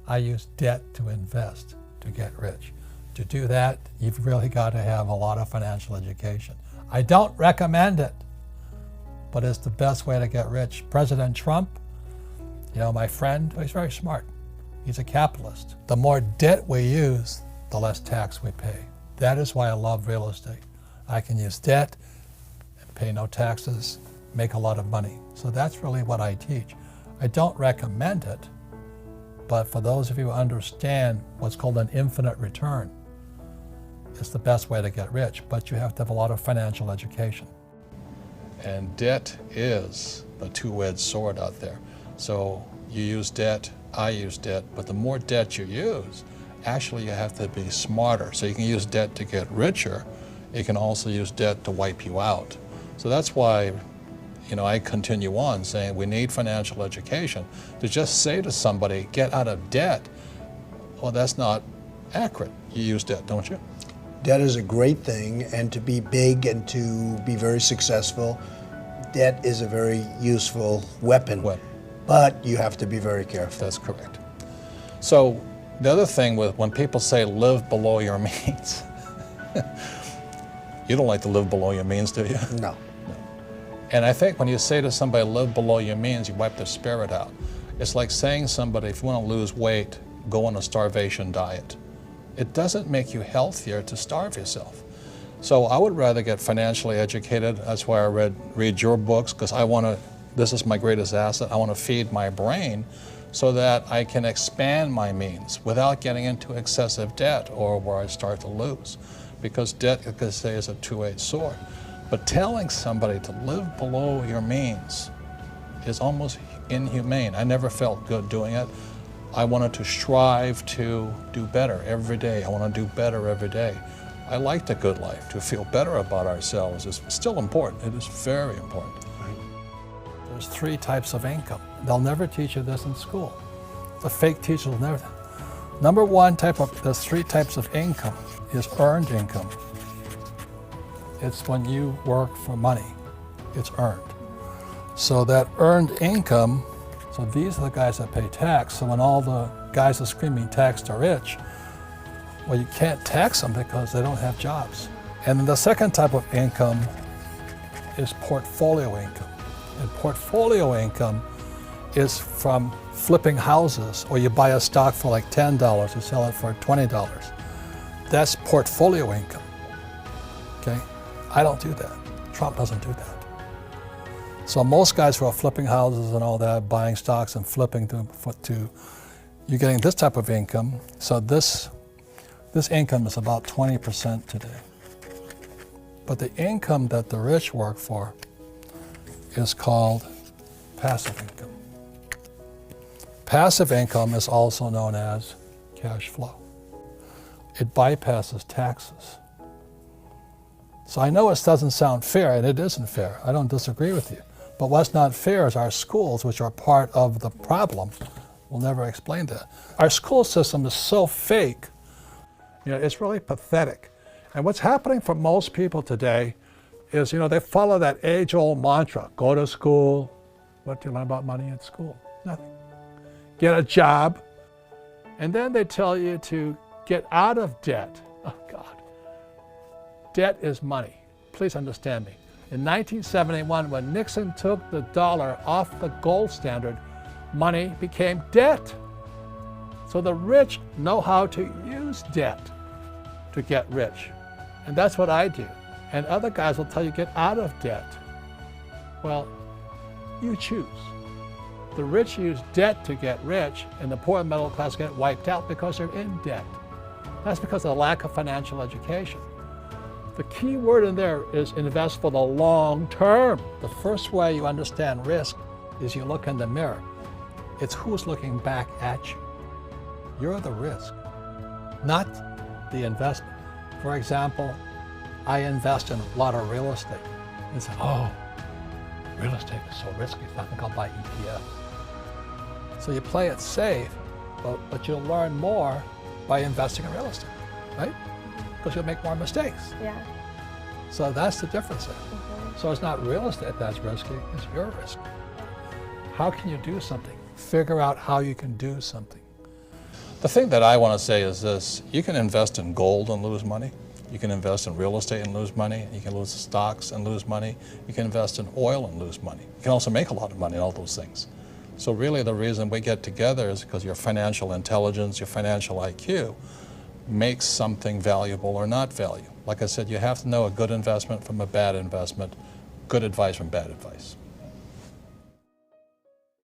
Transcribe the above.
I use debt to invest, to get rich. To do that, you've really got to have a lot of financial education. I don't recommend it, but it's the best way to get rich. President Trump, you know, my friend, he's very smart. He's a capitalist. The more debt we use, the less tax we pay. That is why I love real estate. I can use debt and pay no taxes, make a lot of money. So that's really what I teach. I don't recommend it, but for those of you who understand what's called an infinite return, it's the best way to get rich, but you have to have a lot of financial education. And debt is a two-edged sword out there. So you use debt, I use debt, but the more debt you use, actually you have to be smarter. So you can use debt to get richer. You can also use debt to wipe you out. So that's why, you know, I continue on saying we need financial education. To just say to somebody, get out of debt, well, that's not accurate. You use debt, don't you? Debt is a great thing, and to be big and to be very successful, debt is a very useful weapon. But you have to be very careful. That's correct. So the other thing with when people say live below your means, you don't like to live below your means, do you? No. And I think when you say to somebody live below your means, you wipe their spirit out. It's like saying to somebody, if you want to lose weight, go on a starvation diet. It doesn't make you healthier to starve yourself. So I would rather get financially educated. That's why I read your books, because this is my greatest asset. I want to feed my brain so that I can expand my means without getting into excessive debt or where I start to lose. Because debt, like I say, is a two-edged sword. But telling somebody to live below your means is almost inhumane. I never felt good doing it. I wanted to strive to do better every day. I want to do better every day. I like the good life. To feel better about ourselves is still important. It is very important. There's three types of income. They'll never teach you this in school. The fake teachers will never. Number one there's three types of income is earned income. It's when you work for money. It's earned. So that earned income, so these are the guys that pay tax. So when all the guys are screaming tax the rich, well, you can't tax them because they don't have jobs. And then the second type of income is portfolio income. And portfolio income is from flipping houses, or you buy a stock for like $10, you sell it for $20. That's portfolio income, okay? I don't do that. Trump doesn't do that. So most guys who are flipping houses and all that, buying stocks and flipping you're getting this type of income. So this income is about 20% today. But the income that the rich work for is called passive income. Passive income is also known as cash flow. It bypasses taxes. So I know it doesn't sound fair, and it isn't fair. I don't disagree with you. But what's not fair is our schools, which are part of the problem, will never explain that. Our school system is so fake, you know, it's really pathetic. And what's happening for most people today is, you know, they follow that age-old mantra, go to school. What do you learn about money at school? Nothing. Get a job. And then they tell you to get out of debt. Oh, God. Debt is money. Please understand me. In 1971, when Nixon took the dollar off the gold standard, money became debt. So the rich know how to use debt to get rich. And that's what I do. And other guys will tell you get out of debt. Well, you choose. The rich use debt to get rich, and the poor and middle class get wiped out because they're in debt. That's because of the lack of financial education. The key word in there is invest for the long term. The first way you understand risk is you look in the mirror. It's who's looking back at you. You're the risk, not the investment. For example, I invest in a lot of real estate. And say, oh, real estate is so risky, I think I'll buy ETF. So you play it safe, but you'll learn more by investing in real estate, right? Because you'll make more mistakes. Yeah. So that's the difference there. So it's not real estate that's risky, it's your risk. How can you do something? Figure out how you can do something. The thing that I want to say is this: you can invest in gold and lose money. You can invest in real estate and lose money. You can lose stocks and lose money. You can invest in oil and lose money. You can also make a lot of money in all those things. So really the reason we get together is because your financial intelligence, your financial IQ makes something valuable or not valuable. Like I said, you have to know a good investment from a bad investment, good advice from bad advice.